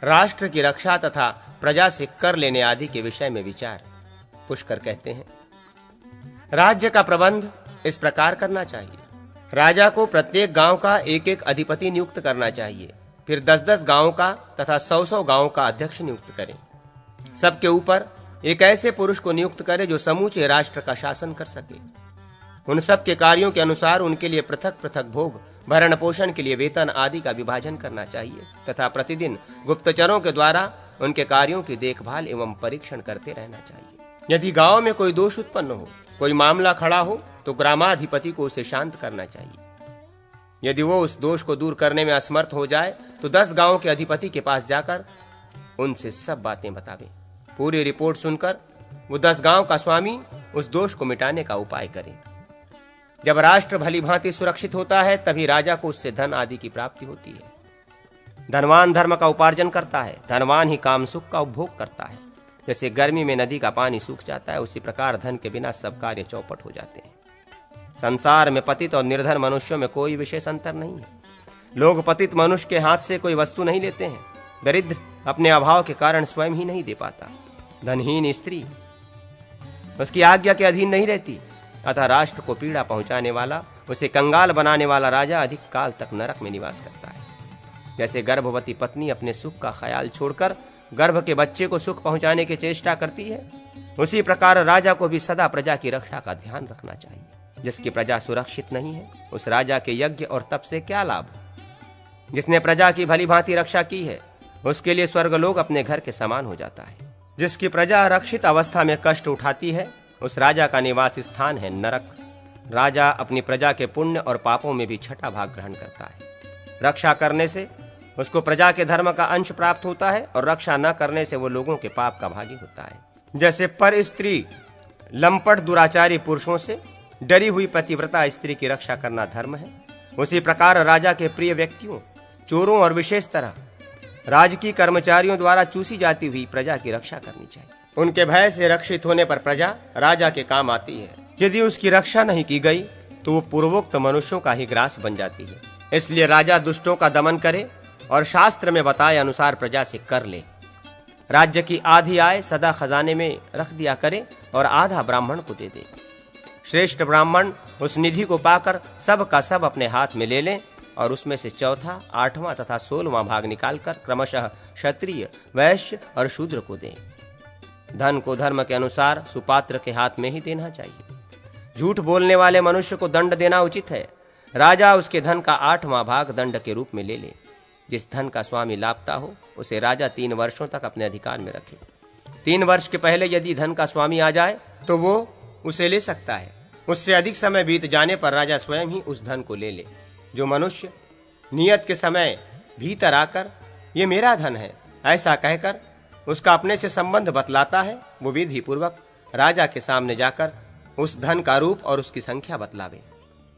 राष्ट्र की रक्षा तथा प्रजा से कर लेने आदि के विषय में विचार। पुष्कर कहते हैं, राज्य का प्रबंध इस प्रकार करना चाहिए। राजा को प्रत्येक गांव का एक एक अधिपति नियुक्त करना चाहिए, फिर 10-10 गांवों का तथा 100-100 गांवों का अध्यक्ष नियुक्त करें। सबके ऊपर एक ऐसे पुरुष को नियुक्त करे जो समूचे राष्ट्र का शासन कर सके। उन सब के कार्यों के अनुसार उनके लिए पृथक पृथक भोग, भरण पोषण के लिए वेतन आदि का विभाजन करना चाहिए तथा प्रतिदिन गुप्तचरों के द्वारा उनके कार्यों की देखभाल एवं परीक्षण करते रहना चाहिए। यदि गांव में कोई दोष उत्पन्न हो, कोई मामला खड़ा हो, तो ग्रामाधिपति को उसे शांत करना चाहिए। यदि वो उस दोष को दूर करने में असमर्थ हो जाए तो 10 गांवों के अधिपति के पास जाकर उनसे सब बातें बतावे। पूरी रिपोर्ट सुनकर वो 10 गांव का स्वामी उस दोष को मिटाने का उपाय करे। जब राष्ट्र भली भांति सुरक्षित होता है तभी राजा को उससे धन आदि की प्राप्ति होती है। धनवान धर्म का उपार्जन करता है, धनवान ही काम सुख का उपभोग करता है। जैसे गर्मी में नदी का पानी सूख जाता है, उसी प्रकार धन के बिना सब कार्य चौपट हो जाते हैं। संसार में पतित और निर्धन मनुष्यों में कोई विशेष अंतर नहीं है। लोग पतित मनुष्य के हाथ से कोई वस्तु नहीं लेते हैं। दरिद्र अपने अभाव के कारण स्वयं ही नहीं दे पाता। धनहीन स्त्री उसकी आज्ञा के अधीन नहीं रहती। अतः राष्ट्र को पीड़ा पहुंचाने वाला, उसे कंगाल बनाने वाला राजा अधिक काल तक नरक में निवास करता है। जैसे गर्भवती पत्नी अपने सुख का ख्याल छोड़कर गर्भ के बच्चे को सुख पहुंचाने की चेष्टा करती है, उसी प्रकार राजा को भी सदा प्रजा की रक्षा का ध्यान रखना चाहिए। जिसकी प्रजा सुरक्षित नहीं है, उस राजा के यज्ञ और तप से क्या लाभ। जिसने प्रजा की भली भांति रक्षा की है, उसके लिए स्वर्गलोक अपने घर के समान हो जाता है। जिसकी प्रजा रक्षित अवस्था में कष्ट उठाती है, उस राजा का निवास स्थान है नरक। राजा अपनी प्रजा के पुण्य और पापों में भी छठा भाग ग्रहण करता है। रक्षा करने से उसको प्रजा के धर्म का अंश प्राप्त होता है और रक्षा न करने से वो लोगों के पाप का भागी होता है। जैसे पर स्त्री लंपट दुराचारी पुरुषों से डरी हुई पतिव्रता स्त्री की रक्षा करना धर्म है, उसी प्रकार राजा के प्रिय व्यक्तियों, चोरों और विशेष तरह राजकीय कर्मचारियों द्वारा चूसी जाती हुई प्रजा की रक्षा करनी चाहिए। उनके भय से रक्षित होने पर प्रजा राजा के काम आती है। यदि उसकी रक्षा नहीं की गई तो वो पूर्वोक्त मनुष्यों का ही ग्रास बन जाती है। इसलिए राजा दुष्टों का दमन करे और शास्त्र में बताए अनुसार प्रजा से कर ले। राज्य की आधी आय सदा खजाने में रख दिया करे और आधा ब्राह्मण को दे दे। श्रेष्ठ ब्राह्मण उस निधि को पाकर सब का सब अपने हाथ में ले लें और उसमें से चौथा, 8वां तथा 16वां भाग निकालकर क्रमशः क्षत्रिय, वैश्य और शूद्र को दें। धन को धर्म के अनुसार सुपात्र के हाथ में ही देना चाहिए। झूठ बोलने वाले मनुष्य को दंड देना उचित है। राजा उसके धन का 8वां भाग दंड के रूप में ले ले। जिस धन का स्वामी लापता हो, उसे राजा 3 वर्षों तक अपने अधिकार में रखे। 3 वर्ष के पहले यदि धन का स्वामी आ जाए तो वो उसे ले सकता है। उससे अधिक समय बीत जाने पर राजा स्वयं ही उस धन को ले ले। जो मनुष्य नियत के समय भीतर आकर ये मेरा धन है ऐसा कहकर उसका अपने से संबंध बतलाता है, वो विधि पूर्वक राजा के सामने जाकर उस धन का रूप और उसकी संख्या बतलावे।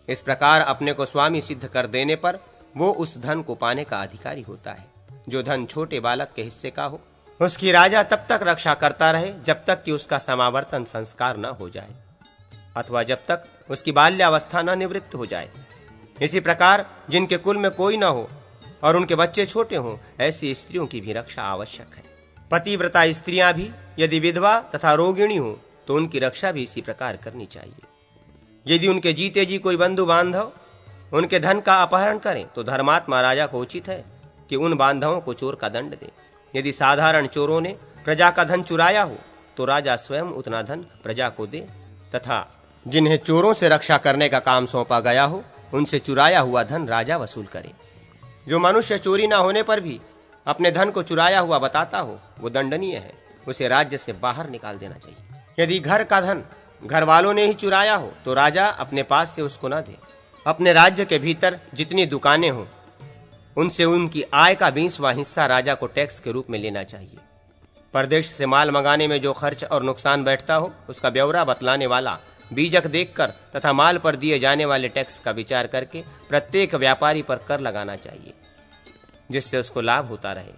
इस प्रकार अपने को स्वामी सिद्ध कर देने पर वो उस धन को पाने का अधिकारी होता है। जो धन छोटे बालक के हिस्से का हो, उसकी राजा तब तक रक्षा करता रहे जब तक कि उसका समावर्तन संस्कार न हो जाए अथवा जब तक उसकी बाल्यावस्था न निवृत्त हो जाए। इसी प्रकार जिनके कुल में कोई न हो और उनके बच्चे छोटे हों, ऐसी स्त्रियों की भी रक्षा आवश्यक है। पतिव्रता स्त्रियां भी यदि विधवा तथा रोगिणी हो तो उनकी रक्षा भी इसी प्रकार करनी चाहिए। यदि उनके जीते जी कोई बंधु बांधव उनके धन का अपहरण करें तो धर्मात्मा राजा को उचित है कि उन बांधवों को चोर का दंड दे। यदि साधारण चोरों ने प्रजा का धन चुराया हो तो राजा स्वयं उतना धन प्रजा को दे तथा जिन्हें चोरों से रक्षा करने का काम सौंपा गया हो उनसे चुराया हुआ धन राजा वसूल करे। जो मनुष्य चोरी न होने पर भी अपने धन को चुराया हुआ बताता हो वो दंडनीय है, उसे राज्य से बाहर निकाल देना चाहिए। यदि घर का धन घर वालों ने ही चुराया हो तो राजा अपने पास से उसको न दे। अपने राज्य के भीतर जितनी दुकानें हो उनसे उनकी आय का 20वां हिस्सा राजा को टैक्स के रूप में लेना चाहिए। परदेश से माल मंगाने में जो खर्च और नुकसान बैठता हो उसका ब्यौरा बतलाने वाला बीजक देखकर तथा माल पर दिए जाने वाले टैक्स का विचार करके प्रत्येक व्यापारी पर कर लगाना चाहिए, जिससे उसको लाभ होता रहे,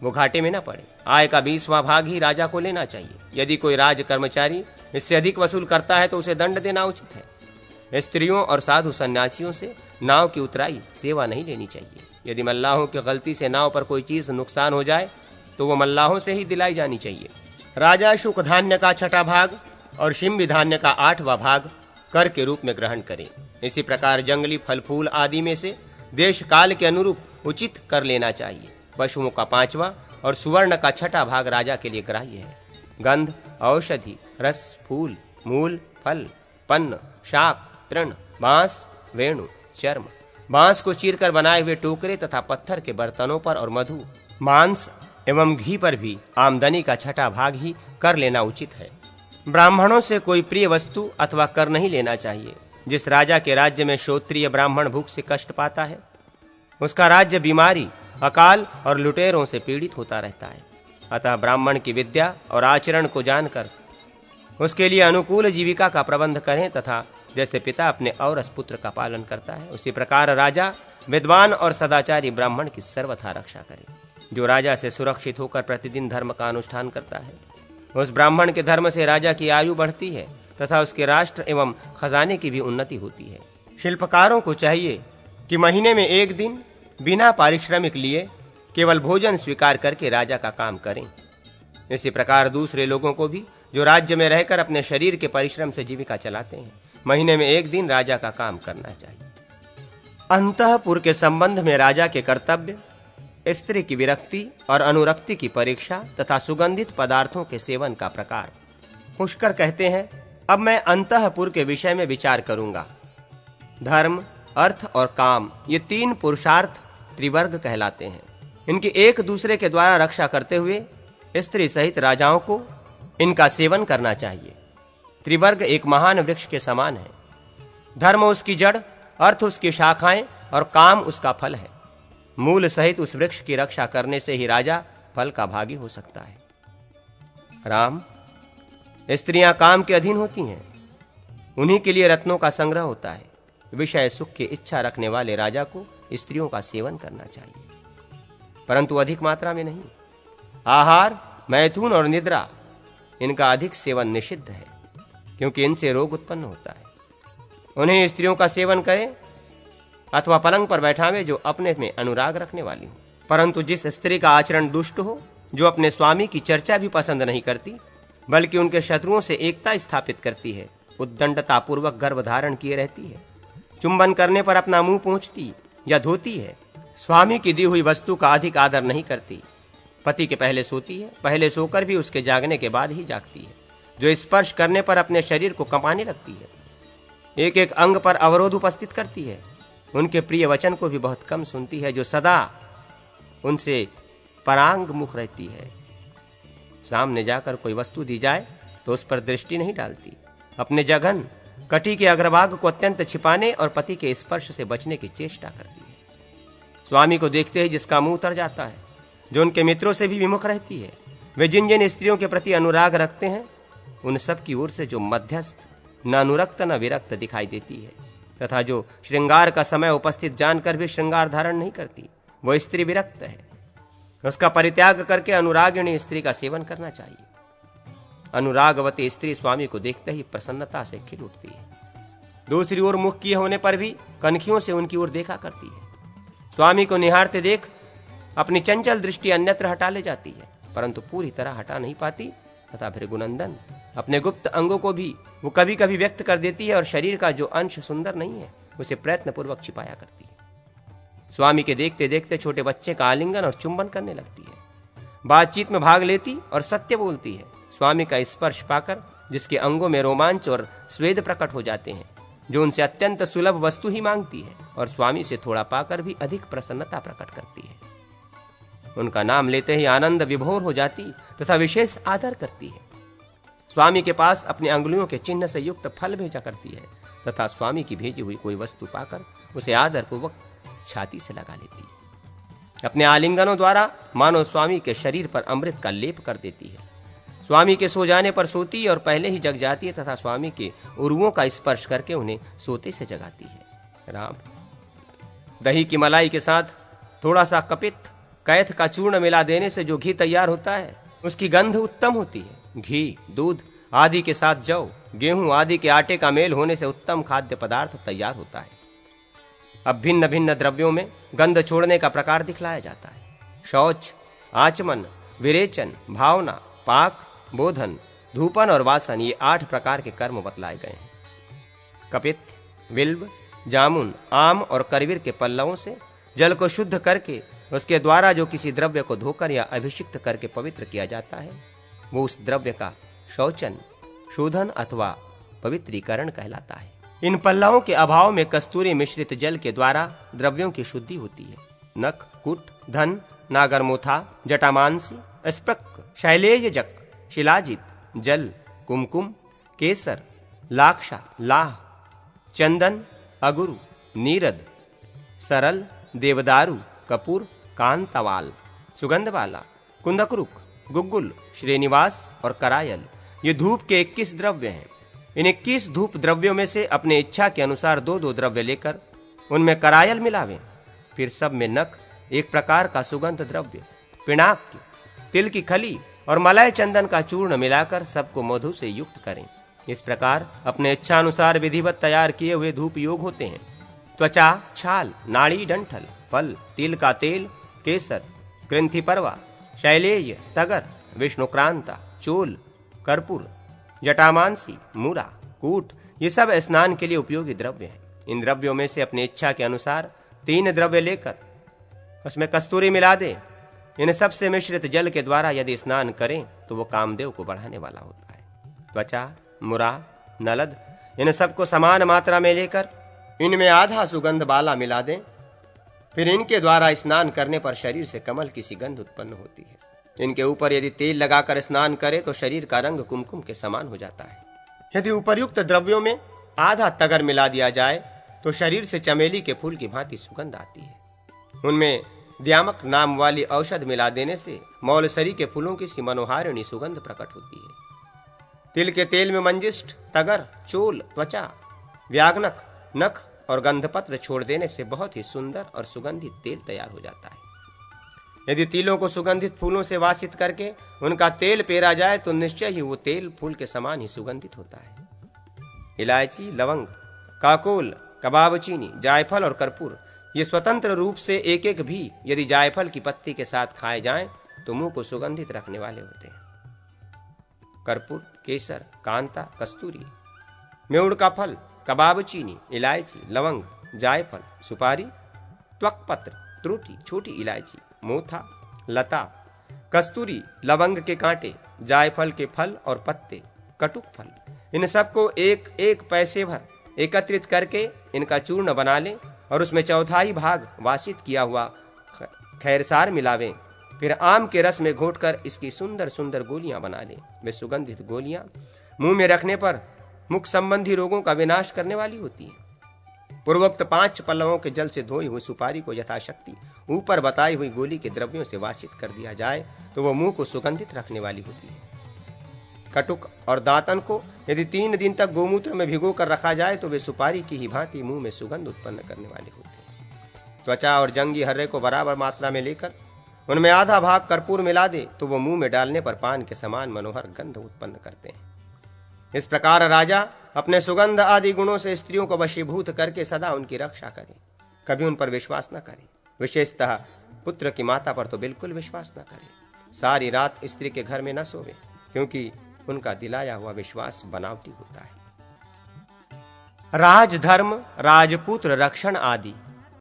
वो घाटे में न पड़े। आय का 20वां भाग ही राजा को लेना चाहिए। यदि कोई राज कर्मचारी इससे अधिक वसूल करता है तो उसे दंड देना उचित है। स्त्रियों और साधु सन्यासियों से नाव की उतराई सेवा नहीं लेनी चाहिए। यदि मल्लाहों की गलती से नाव पर कोई चीज नुकसान हो जाए तो वो मल्लाहों से ही दिलाई जानी चाहिए। राजा शुक धान्य का 6वां भाग और शिम्बी धान्य का 8वां भाग कर के रूप में ग्रहण करें। इसी प्रकार जंगली फल फूल आदि में से देश काल के अनुरूप उचित कर लेना चाहिए। पशुओं का 5वां और सुवर्ण का 6वां भाग राजा के लिए ग्राह्य है। गंध, औषधि, रस, फूल, मूल, फल, पन्न, शाक, तृण, बांस, वेणु, चर्म, बांस को चीरकर बनाए हुए टोकरे तथा पत्थर के बर्तनों पर और मधु, मांस एवं घी पर भी आमदनी का 6वां भाग ही कर लेना उचित है। ब्राह्मणों से कोई प्रिय वस्तु अथवा कर नहीं लेना चाहिए। जिस राजा के राज्य में क्षत्रिय ब्राह्मण भूख से कष्ट पाता है, उसका राज्य बीमारी, अकाल और लुटेरों से पीड़ित होता रहता है। अतः ब्राह्मण की विद्या और आचरण को जानकर उसके लिए अनुकूल जीविका का प्रबंध करें तथा जैसे पिता अपने औरस पुत्र का पालन करता है, उसी प्रकार राजा विद्वान और सदाचारी ब्राह्मण की सर्वथा रक्षा करे। जो राजा से सुरक्षित होकर प्रतिदिन धर्म का अनुष्ठान करता है, उस ब्राह्मण के धर्म से राजा की आयु बढ़ती है तथा उसके राष्ट्र एवं खजाने की भी उन्नति होती है। शिल्पकारों को चाहिए कि महीने में 1 दिन बिना पारिश्रमिक लिए केवल भोजन स्वीकार करके राजा का काम करें। इसी प्रकार दूसरे लोगों को भी जो राज्य में रहकर अपने शरीर के परिश्रम से जीविका चलाते हैं, महीने में 1 दिन राजा का काम करना चाहिए। अंतःपुर के संबंध में राजा के कर्तव्य, स्त्री की विरक्ति और अनुरक्ति की परीक्षा तथा सुगंधित पदार्थों के सेवन का प्रकार। पुष्कर कहते हैं, अब मैं अंतःपुर के विषय में विचार करूंगा। धर्म, अर्थ और काम, ये 3 पुरुषार्थ त्रिवर्ग कहलाते हैं। इनकी एक दूसरे के द्वारा रक्षा करते हुए स्त्री सहित राजाओं को इनका सेवन करना चाहिए। त्रिवर्ग एक महान वृक्ष के समान है। धर्म उसकी जड़, अर्थ उसकी शाखाएं और काम उसका फल है। मूल सहित उस वृक्ष की रक्षा करने से ही राजा फल का भागी हो सकता है। राम, स्त्रियां काम के अधीन होती हैं, उन्हीं के लिए रत्नों का संग्रह होता है। विषय सुख की इच्छा रखने वाले राजा को स्त्रियों का सेवन करना चाहिए, परंतु अधिक मात्रा में नहीं। आहार, मैथुन और निद्रा, इनका अधिक सेवन निषिद्ध है, क्योंकि इनसे रोग उत्पन्न होता है। उन्हें स्त्रियों का सेवन करें अथवा पलंग पर बैठावे जो अपने में अनुराग रखने वाली हो। परंतु जिस स्त्री का आचरण दुष्ट हो, जो अपने स्वामी की चर्चा भी पसंद नहीं करती, बल्कि उनके शत्रुओं से एकता स्थापित करती है, उद्दंडता पूर्वक गर्भ धारण किए रहती है, चुंबन करने पर अपना मुंह पोंछती या धोती है, स्वामी की दी हुई वस्तु का अधिक आदर नहीं करती, पति के पहले सोती है, पहले सोकर भी उसके जागने के बाद ही जागती है, जो स्पर्श करने पर अपने शरीर को कंपाने लगती है, एक एक अंग पर अवरोध उपस्थित करती है, उनके प्रिय वचन को भी बहुत कम सुनती है, जो सदा उनसे परांग मुख रहती है, सामने जाकर कोई वस्तु दी जाए तो उस पर दृष्टि नहीं डालती, अपने जघन कटी के अग्रभाग को अत्यंत छिपाने और पति के स्पर्श से बचने की चेष्टा करती है। स्वामी को देखते ही जिसका मुंह उतर जाता है, जो उनके मित्रों से भी विमुख रहती है, वे जिन जिन स्त्रियों के प्रति अनुराग रखते हैं, उन सब की ओर से जो मध्यस्थ, न अनुरक्त न विरक्त दिखाई देती है, तथा जो श्रृंगार का समय उपस्थित जानकर भी श्रृंगार धारण नहीं करती, वो स्त्री विरक्त है। उसका परित्याग करके अनुरागिणी स्त्री का सेवन करना चाहिए। अनुरागवती स्त्री स्वामी को देखते ही प्रसन्नता से खिल उठती है, दूसरी ओर मुख किए होने पर भी कनखियों से उनकी ओर देखा करती है। स्वामी को निहारते देख अपनी चंचल दृष्टि अन्यत्र हटा ले जाती है, परंतु पूरी तरह हटा नहीं पाती, तथा भृगुनंदन अपने गुप्त अंगों को भी वो कभी कभी व्यक्त कर देती है और शरीर का जो अंश सुंदर नहीं है उसे प्रयत्नपूर्वक छिपाया करती है। स्वामी के देखते देखते छोटे बच्चे का आलिंगन और चुंबन करने लगती है, बातचीत में भाग लेती और सत्य बोलती है। स्वामी का स्पर्श पाकर जिसके अंगों में रोमांच और स्वेद प्रकट हो जाते हैं, जो उनसे अत्यंत सुलभ वस्तु ही मांगती है और स्वामी से थोड़ा पाकर भी अधिक प्रसन्नता प्रकट करती है। उनका नाम लेते ही आनंद विभोर हो जाती तथा विशेष आदर करती है। स्वामी के पास अपने अंगुलियों के चिन्ह से युक्त फल भेजा करती है तथा स्वामी की भेजी हुई कोई वस्तु पाकर उसे आदर पूर्वक छाती से लगा लेती है। अपने आलिंगनों द्वारा मानो स्वामी के शरीर पर अमृत का लेप कर देती है। स्वामी के सो जाने पर सोती और पहले ही जग जाती है तथा स्वामी के उरुओं का स्पर्श करके उन्हें सोते से जगाती है। राम, दही की मलाई के साथ थोड़ा सा कपित्त कैथ का चूर्ण मिला देने से जो घी तैयार होता है, उसकी गंध उत्तम होती है। घी, दूध आदि के साथ जौ, गेहूं आदि के आटे का मेल होने से उत्तम खाद्य पदार्थ तैयार होता है। अब भिन्न भिन्न द्रव्यों में गंध छोड़ने का प्रकार दिखलाया जाता है। शौच, आचमन, विरेचन, भावना, पाक, बोधन, धूपन और वासन, ये 8 प्रकार के कर्म बतलाए गए हैं। कपित्थ, बिल्व, जामुन, आम और करवीर के पल्लवों से जल को शुद्ध करके उसके द्वारा जो किसी द्रव्य को धोकर या अभिषिक्त करके पवित्र किया जाता है, वो उस द्रव्य का शौचन, शोधन अथवा पवित्रीकरण कहलाता है। इन पल्लवों के अभाव में कस्तूरी मिश्रित जल के द्वारा द्रव्यों की शुद्धि होती है। नख, कुट, धन, नागरमोथा, जटामांसी, स्प्रक, शैलेयजक, शिलाजित, जल, कुमकुम, केसर, लाक्षा, लाह, चंदन, अगुरु, नीरद, सरल, देवदारू, कपूर, कांतावाल, सुगंधवाला, कुंदकरुक, गुग्गुल, श्रीनिवास और करायल, ये धूप के 21 द्रव्य हैं। इन 21 धूप द्रव्यों में से अपने इच्छा के अनुसार 2-2 द्रव्य लेकर उनमें करायल मिलावें। फिर सब में नख, एक प्रकार का सुगंध द्रव्य, पिनाक, तिल की खली और मलय चंदन का चूर्ण मिलाकर सबको मधु से युक्त करें। इस प्रकार अपने इच्छा अनुसार विधिवत तैयार किए हुए धूप योग होते हैं। त्वचा, छाल, नाड़ी, डंठल, फल, तिल का तेल, केसर, ग्रंथि परवा, शैलेय, तगर, विष्णुक्रांता, चोल, कर्पूर, जटामांसी, मूरा, कूट, ये सब स्नान के लिए उपयोगी द्रव्य हैं। इन द्रव्यों में से अपनी इच्छा के अनुसार 3 द्रव्य लेकर उसमें कस्तूरी मिला दे। इन सब से मिश्रित जल के द्वारा यदि स्नान करें तो वो कामदेव को बढ़ाने वाला होता है। त्वचा, मुरा, नलद, इन सबको समान मात्रा में लेकर इनमें आधा सुगंध बाला मिला दें। फिर इनके द्वारा स्नान करने पर शरीर से कमल की सी गंध उत्पन्न होती है। इनके ऊपर यदि तेल लगाकर स्नान करे तो शरीर का रंग कुमकुम के समान हो जाता है। यदि उपर्युक्त द्रव्यों में आधा तगर मिला दिया जाए तो शरीर से चमेली के फूल की भांति सुगंध आती है। उनमें द्यामक नाम वाली औषध मिला देने से मौलसरी के फूलों की सी मनोहारिणी सुगंध प्रकट होती है। तिल के तेल में मंजिष्ठ, तगर, चोल, त्वचा, व्यागनक, नख और गंधपत्र छोड़ देने से बहुत ही सुंदर और सुगंधित तेल तैयार हो जाता है। यदि तिलों को सुगंधित फूलों से वासित करके उनका तेल पेरा जाए तो निश्चय ही वो तेल फूल के समान ही सुगंधित होता है। इलायची, लवंग, काकोल, कबाब चीनी, जायफल और कर्पूर, ये स्वतंत्र रूप से एक एक भी यदि जायफल की पत्ती के साथ खाए जाएं तो मुंह को सुगंधित रखने वाले होते हैं। कर्पूर, केसर, कांता, कस्तूरी, मेउड़ का फल, कबाब चीनी, इलायची, लवंग, जायफल, सुपारी, त्वकपत्र, त्रुटी, छोटी इलायची, मोथा, लता, कस्तूरी, लवंग के कांटे, जायफल के फल और पत्ते, कटुक फल, इन सबको 1-1 पैसे भर एकत्रित करके इनका चूर्ण बना लें और उसमें 1/4 भाग वासित किया हुआ खैरसार मिलावें। फिर आम के रस में घोटकर इसकी सुंदर सुंदर गोलियां बना लें। वे सुगंधित गोलियां मुंह में रखने पर मुख संबंधी रोगों का विनाश करने वाली होती है। पूर्वोक्त 5 पल्लवों के जल से धोई हुई सुपारी को यथाशक्ति ऊपर बताई हुई गोली के द्रव्यों से वासित कर दिया जाए तो वो मुंह को सुगंधित रखने वाली होती है। कटुक और दांतन को यदि 3 दिन तक गोमूत्र में भिगो कर रखा जाए तो वे सुपारी की ही भांति मुंह में सुगंध उत्पन्न करने वाले होते हैं। त्वचा और जंगी हर्रे को बराबर मात्रा में लेकर उनमें आधा भाग कर्पूर मिला दे तो वो मुंह में डालने पर पान के समान मनोहर गंध उत्पन्न करते हैं। इस प्रकार राजा अपने सुगंध आदि गुणों से स्त्रियों को वशीभूत करके सदा उनकी रक्षा करे, कभी उन पर विश्वास न करे। विशेषतः पुत्र की माता पर तो बिल्कुल विश्वास न करे। सारी रात स्त्री के घर में न सोवे, क्योंकि उनका दिलाया हुआ विश्वास बनावटी होता है। राजधर्म, राजपुत्र रक्षण आदि